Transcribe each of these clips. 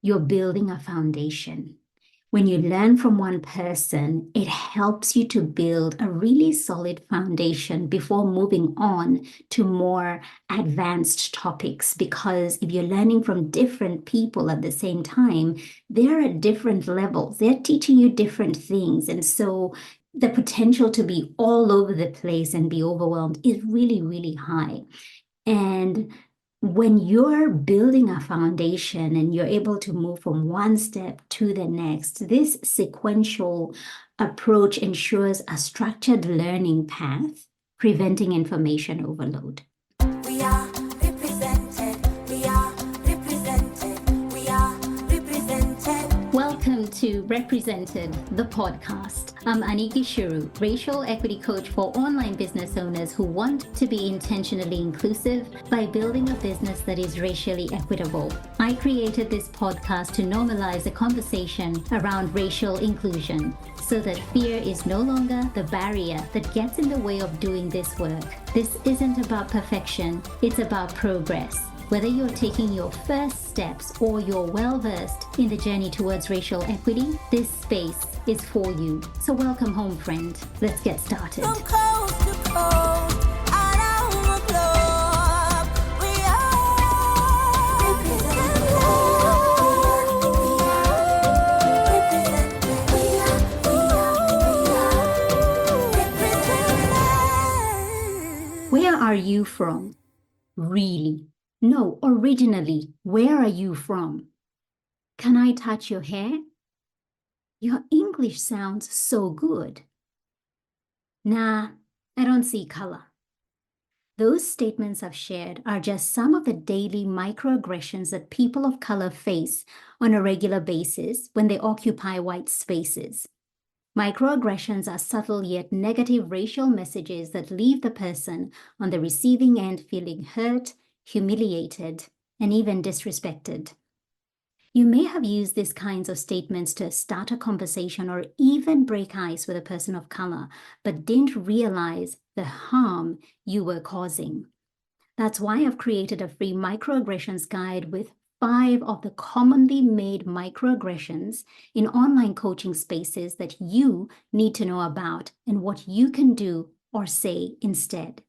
you're building a foundation. When you learn from one person, it helps you to build a really solid foundation before moving on to more advanced topics. Because if you're learning from different people at the same time, they're at different levels. They're teaching you different things. And so the potential to be all over the place and be overwhelmed is really, really high. And when you're building a foundation and you're able to move from one step to the next, this sequential approach ensures a structured learning path, preventing information overload. We are represented. We are represented. We are represented. Welcome to Represented, the podcast. I'm Aniki Shuru, racial equity coach for online business owners who want to be intentionally inclusive by building a business that is racially equitable. I created this podcast to normalize a conversation around racial inclusion so that fear is no longer the barrier that gets in the way of doing this work. This isn't about perfection, it's about progress. Whether you're taking your first steps or you're well-versed in the journey towards racial equity, this space is for you. So welcome home, friend. Let's get started. From coast to coast, around the globe, we are represented. Where are you from? Really? No, originally, where are you from? Can I touch your hair? Your English sounds so good. Nah, I don't see color. Those statements I've shared are just some of the daily microaggressions that people of color face on a regular basis when they occupy white spaces. Microaggressions are subtle yet negative racial messages that leave the person on the receiving end feeling hurt, humiliated, and even disrespected. You may have used these kinds of statements to start a conversation or even break ice with a person of color, but didn't realize the harm you were causing. That's why I've created a free microaggressions guide with 5 of the commonly made microaggressions in online coaching spaces that you need to know about and what you can do or say instead.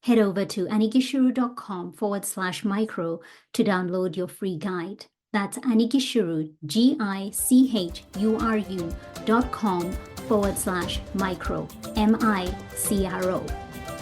Head over to anikishuru.com/micro to download your free guide. That's anikishuru, GICHURU.com/micro, MICRO.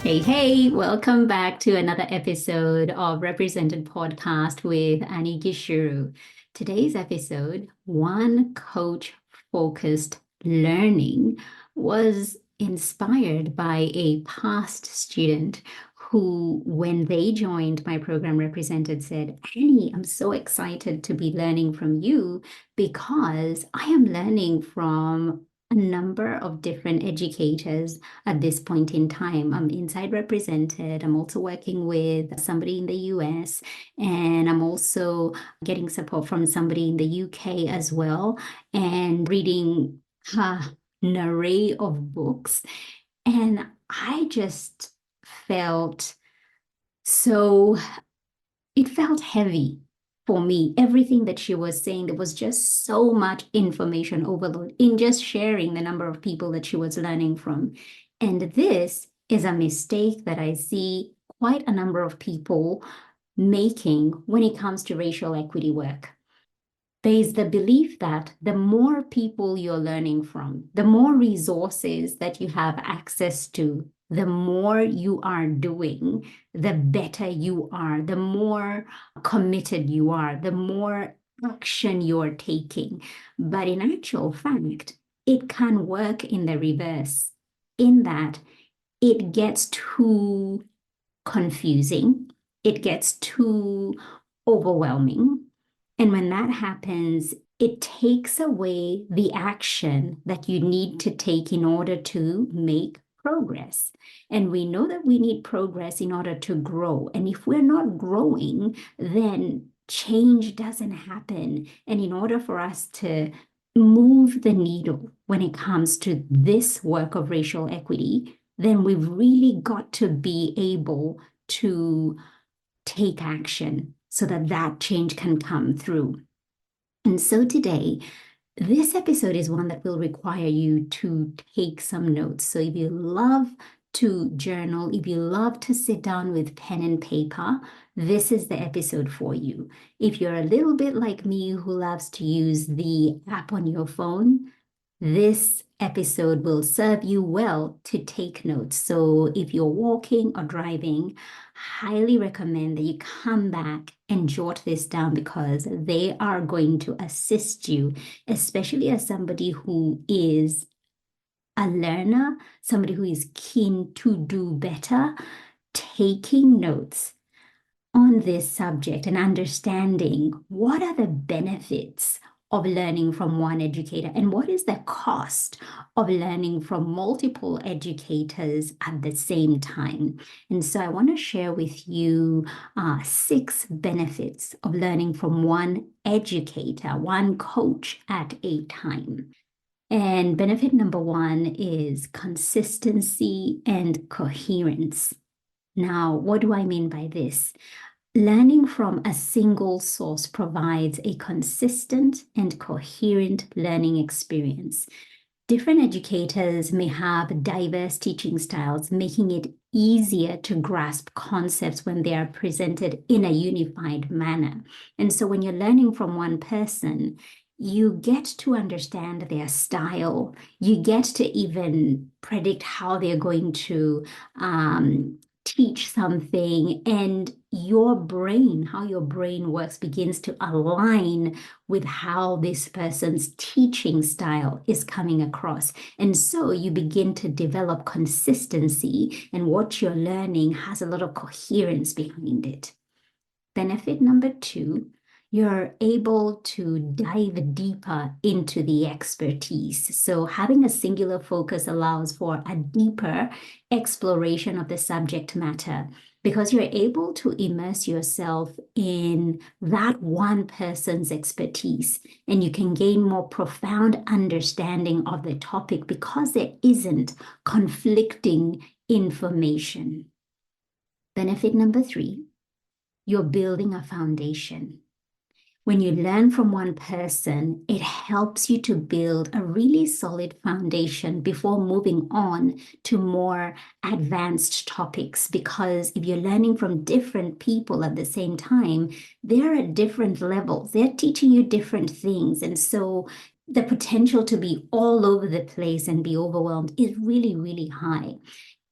Hey, welcome back to another episode of Represented Podcast with Aniki Shuru. Today's episode, One Coach Focused Learning, was inspired by a past student who, when they joined my program Represented, said, Annie, I'm so excited to be learning from you because I am learning from a number of different educators at this point in time. I'm inside Represented. I'm also working with somebody in the US, and I'm also getting support from somebody in the UK as well, and reading an array of books. And I just felt it felt heavy for me. Everything that she was saying, there was just so much information overload in just sharing the number of people that she was learning from. And this is a mistake that I see quite a number of people making when it comes to racial equity work. There's the belief that the more people you're learning from, the more resources that you have access to, the more you are doing, the better you are, the more committed you are, the more action you're taking. But in actual fact, it can work in the reverse, in that it gets too confusing, it gets too overwhelming. And when that happens, it takes away the action that you need to take in order to make progress. And we know that we need progress in order to grow. And if we're not growing, then change doesn't happen. And in order for us to move the needle when it comes to this work of racial equity, then we've really got to be able to take action so that that change can come through. And so today, this episode is one that will require you to take some notes. So if you love to journal, if you love to sit down with pen and paper, this is the episode for you. If you're a little bit like me who loves to use the app on your phone, this episode will serve you well to take notes. So if you're walking or driving, highly recommend that you come back and jot this down because they are going to assist you, especially as somebody who is a learner, somebody who is keen to do better. Taking notes on this subject and understanding what are the benefits of learning from one educator and what is the cost of learning from multiple educators at the same time. And so I want to share with you 6 benefits of learning from one educator, one coach at a time. And benefit number 1 is consistency and coherence. Now, what do I mean by this? Learning from a single source provides a consistent and coherent learning experience. Different educators may have diverse teaching styles, making it easier to grasp concepts when they are presented in a unified manner. And so when you're learning from one person, you get to understand their style. You get to even predict how they're going to teach something, and your brain, how your brain works, begins to align with how this person's teaching style is coming across. And so you begin to develop consistency, and what you're learning has a lot of coherence behind it. Benefit number 2, you're able to dive deeper into the expertise. So having a singular focus allows for a deeper exploration of the subject matter because you're able to immerse yourself in that one person's expertise, and you can gain more profound understanding of the topic because there isn't conflicting information. Benefit number 3, you're building a foundation. When you learn from one person, it helps you to build a really solid foundation before moving on to more advanced topics. Because if you're learning from different people at the same time, they're at different levels. They're teaching you different things. And so the potential to be all over the place and be overwhelmed is really, really high.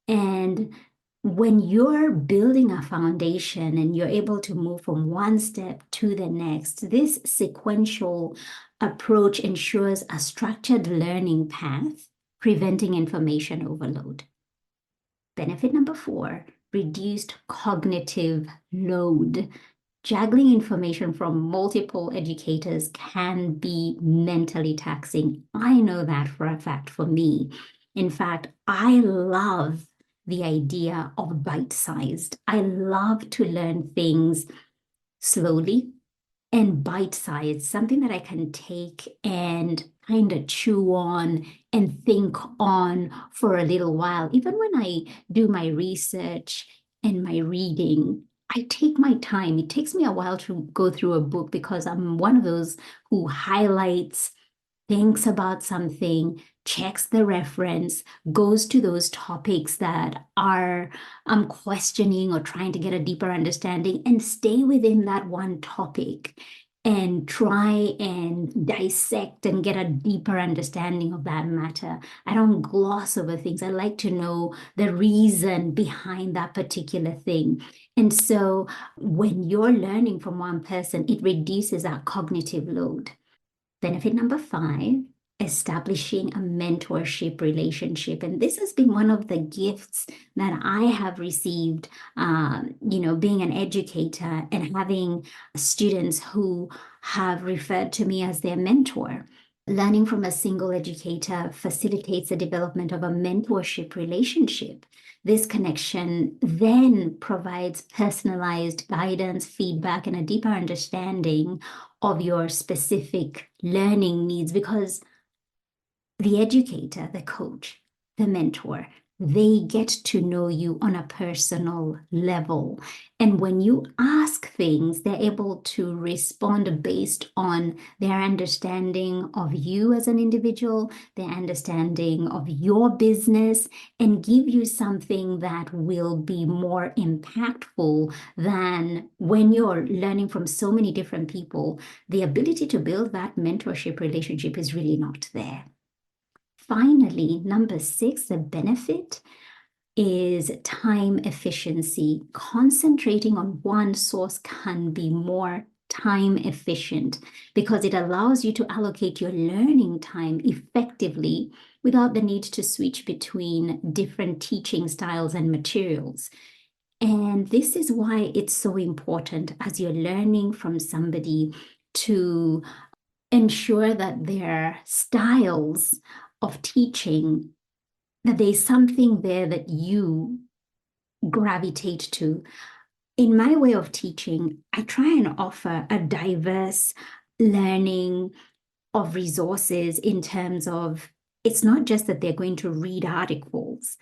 And when you're building a foundation and you're able to move from one step to the next, this sequential approach ensures a structured learning path, preventing information overload. Benefit number 4, reduced cognitive load. Juggling information from multiple educators can be mentally taxing. I know that for a fact for me. In fact, I love the idea of bite-sized. I love to learn things slowly and bite-sized, something that I can take and kind of chew on and think on for a little while. Even when I do my research and my reading, I take my time. It takes me a while to go through a book because I'm one of those who highlights, thinks about something, checks the reference, goes to those topics that are I'm questioning or trying to get a deeper understanding, and stay within that one topic and try and dissect and get a deeper understanding of that matter. I don't gloss over things. I like to know the reason behind that particular thing. And so when you're learning from one person, it reduces our cognitive load. Benefit number 5, establishing a mentorship relationship. And this has been one of the gifts that I have received, being an educator and having students who have referred to me as their mentor. Learning from a single educator facilitates the development of a mentorship relationship. This connection then provides personalized guidance, feedback, and a deeper understanding of your specific learning needs because the educator, the coach, the mentor, they get to know you on a personal level. And when you ask things, they're able to respond based on their understanding of you as an individual, their understanding of your business, and give you something that will be more impactful than when you're learning from so many different people. The ability to build that mentorship relationship is really not there. Finally, number 6, the benefit is time efficiency. Concentrating on one source can be more time efficient because it allows you to allocate your learning time effectively without the need to switch between different teaching styles and materials. And this is why it's so important as you're learning from somebody to ensure that their styles of teaching, that there's something there that you gravitate to. In my way of teaching, I try and offer a diverse learning of resources in terms of it's not just that they're going to read articles,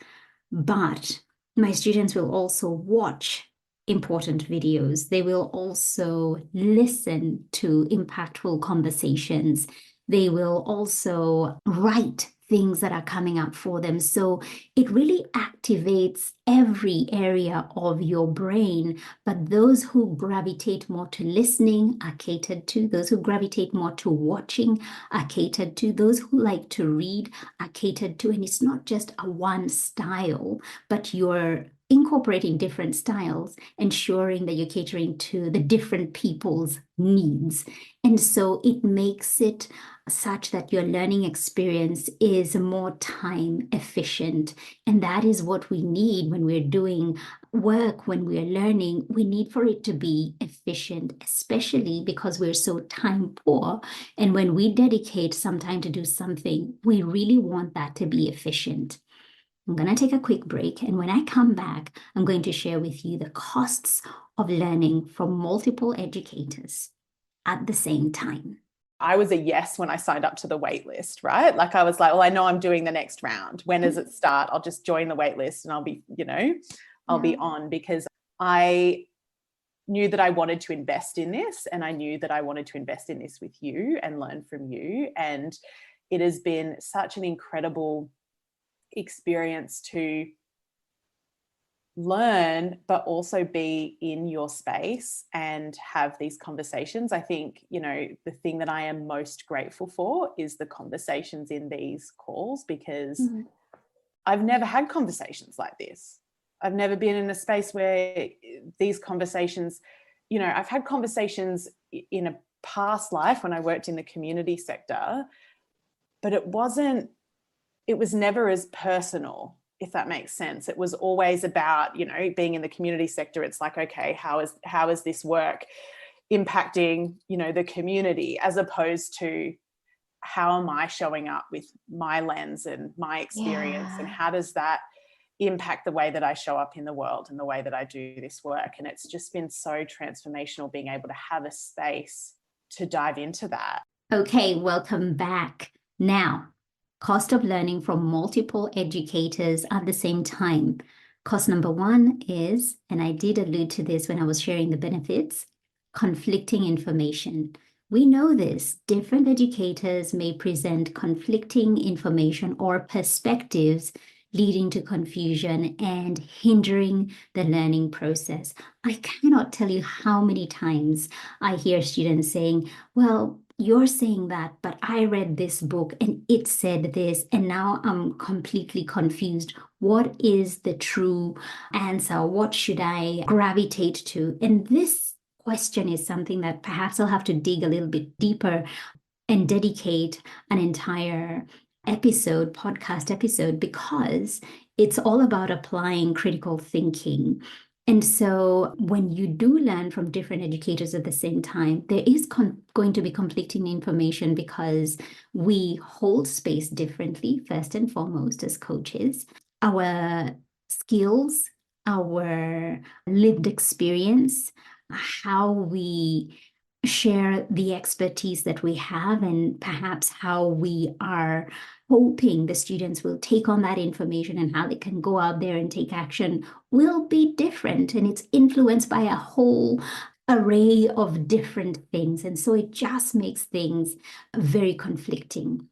but my students will also watch important videos. They will also listen to impactful conversations. They will also write things that are coming up for them. So it really activates every area of your brain. But those who gravitate more to listening are catered to. Those who gravitate more to watching are catered to. Those who like to read are catered to. And it's not just a one style, but you're incorporating different styles, ensuring that you're catering to the different people's needs. And so it makes it such that your learning experience is more time efficient. And that is what we need when we're doing work, when we're learning. We need for it to be efficient, especially because we're so time poor. And when we dedicate some time to do something, we really want that to be efficient. I'm going to take a quick break. And when I come back, I'm going to share with you the costs of learning from multiple educators at the same time. I was a yes when I signed up to the wait list, right? Like I was like, well, I know I'm doing the next round. When does it start? I'll just join the wait list and I'll be, I'll be on, because I knew that I wanted to invest in this, and I knew that I wanted to invest in this with you and learn from you. And it has been such an incredible experience to learn, but also be in your space and have these conversations. I think, the thing that I am most grateful for is the conversations in these calls, because I've never had conversations like this. I've never been in a space where these conversations, I've had conversations in a past life when I worked in the community sector, but it was never as personal, if that makes sense. It was always about, being in the community sector. It's like, okay, how is this work impacting, the community, as opposed to how am I showing up with my lens and my experience, and how does that impact the way that I show up in the world and the way that I do this work. And it's just been so transformational being able to have a space to dive into that. Okay, welcome back. Now, cost of learning from multiple educators at the same time. Cost number 1 is, and I did allude to this when I was sharing the benefits, conflicting information. We know this. Different educators may present conflicting information or perspectives, leading to confusion and hindering the learning process. I cannot tell you how many times I hear students saying, well, you're saying that, but I read this book and it said this, and now I'm completely confused. What is the true answer? What should I gravitate to? And this question is something that perhaps I'll have to dig a little bit deeper and dedicate an entire podcast episode, because it's all about applying critical thinking. And so when you do learn from different educators at the same time, there is going to be conflicting information, because we hold space differently, first and foremost, as coaches. Our skills, our lived experience, how we share the expertise that we have and perhaps how we are hoping the students will take on that information and how they can go out there and take action will be different. And it's influenced by a whole array of different things. And so it just makes things very conflicting.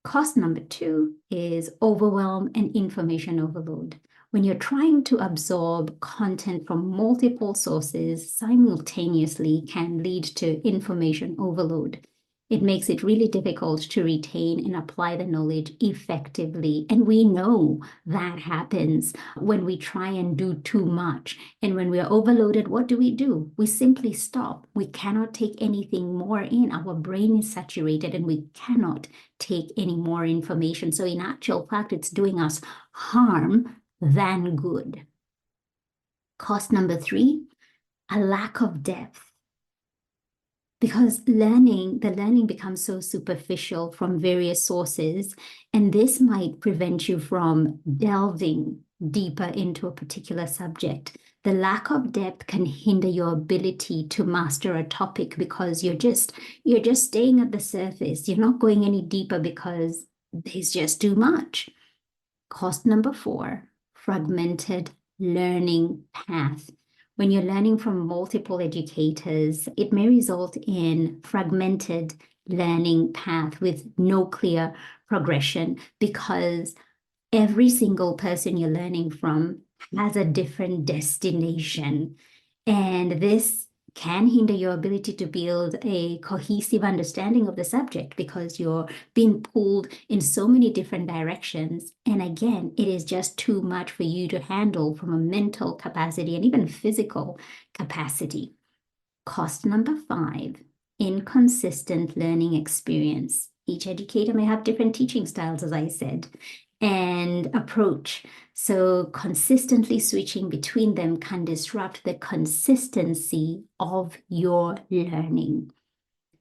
Cost number 2 is overwhelm and information overload. When you're trying to absorb content from multiple sources simultaneously can lead to information overload. It makes it really difficult to retain and apply the knowledge effectively. And we know that happens when we try and do too much. And when we're overloaded, what do? We simply stop. We cannot take anything more in. Our brain is saturated and we cannot take any more information. So in actual fact, it's doing us harm than good. Cost number 3, a lack of depth. Because the learning becomes so superficial from various sources, and this might prevent you from delving deeper into a particular subject. The lack of depth can hinder your ability to master a topic because you're just staying at the surface. You're not going any deeper because there's just too much. Cost number 4, fragmented learning path. When you're learning from multiple educators, it may result in fragmented learning path with no clear progression because every single person you're learning from has a different destination. And this can hinder your ability to build a cohesive understanding of the subject because you're being pulled in so many different directions. And again, it is just too much for you to handle from a mental capacity and even physical capacity. Cost number 5, inconsistent learning experience. Each educator may have different teaching styles, as I said, and approach. So consistently switching between them can disrupt the consistency of your learning.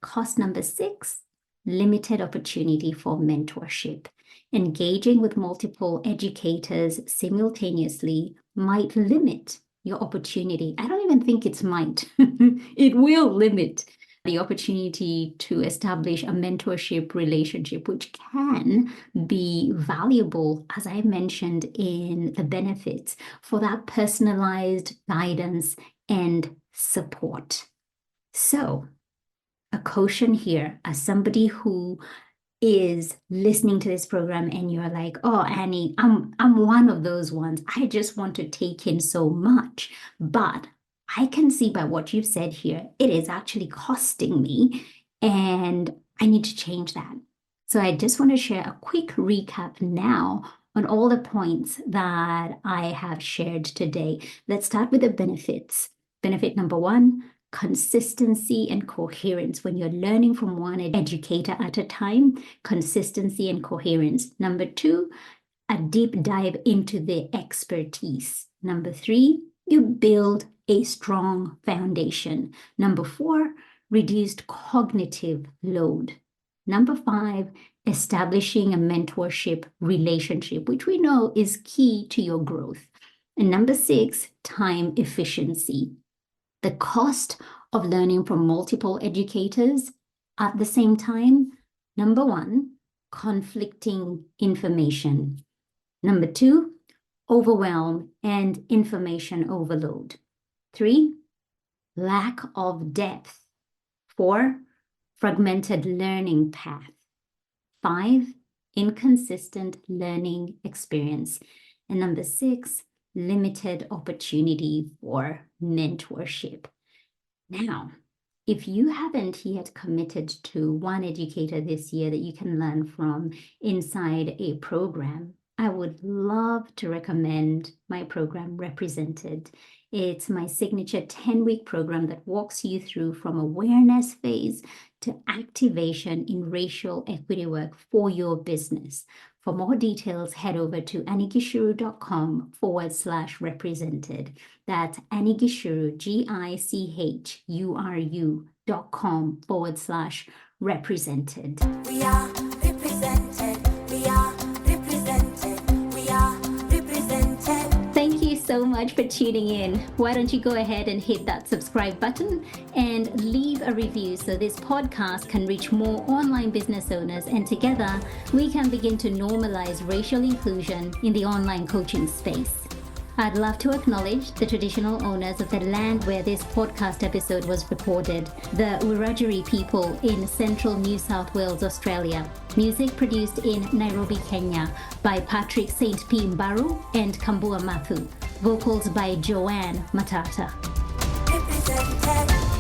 Cost number 6, limited opportunity for mentorship. Engaging with multiple educators simultaneously might limit your opportunity. I don't even think it's might. It will limit the opportunity to establish a mentorship relationship, which can be valuable, as I mentioned in the benefits, for that personalized guidance and support. So, a caution here, as somebody who is listening to this program and you're like, oh, Annie, I'm one of those ones. I just want to take in so much, but I can see by what you've said here, it is actually costing me and I need to change that. So I just want to share a quick recap now on all the points that I have shared today. Let's start with the benefits. Benefit number 1, consistency and coherence. When you're learning from one educator at a time, consistency and coherence. Number 2, a deep dive into the expertise. Number 3, you build a strong foundation. Number 4, reduced cognitive load. Number 5, establishing a mentorship relationship, which we know is key to your growth. And number 6, time efficiency. The cost of learning from multiple educators at the same time. Number 1, conflicting information. Number 2, overwhelm and information overload. 3, lack of depth. 4, fragmented learning path. 5, inconsistent learning experience. And number 6, limited opportunity for mentorship. Now, if you haven't yet committed to one educator this year that you can learn from inside a program, I would love to recommend my program, Represented. It's my signature 10-week program that walks you through from awareness phase to activation in racial equity work for your business. For more details, head over to anigishuru.com/represented. That's Anigishuru, GICHURU.com/represented. We are represented. We are represented. We are represented. Thank you so so much for tuning in. Why don't you go ahead and hit that subscribe button and leave a review so this podcast can reach more online business owners, and together we can begin to normalize racial inclusion in the online coaching space. I'd love to acknowledge the traditional owners of the land where this podcast episode was recorded, the Wiradjuri people in central New South Wales, Australia. Music produced in Nairobi, Kenya by Patrick St. Mbaru and Kambua Mathu. Vocals by Joanne Matata. Represented.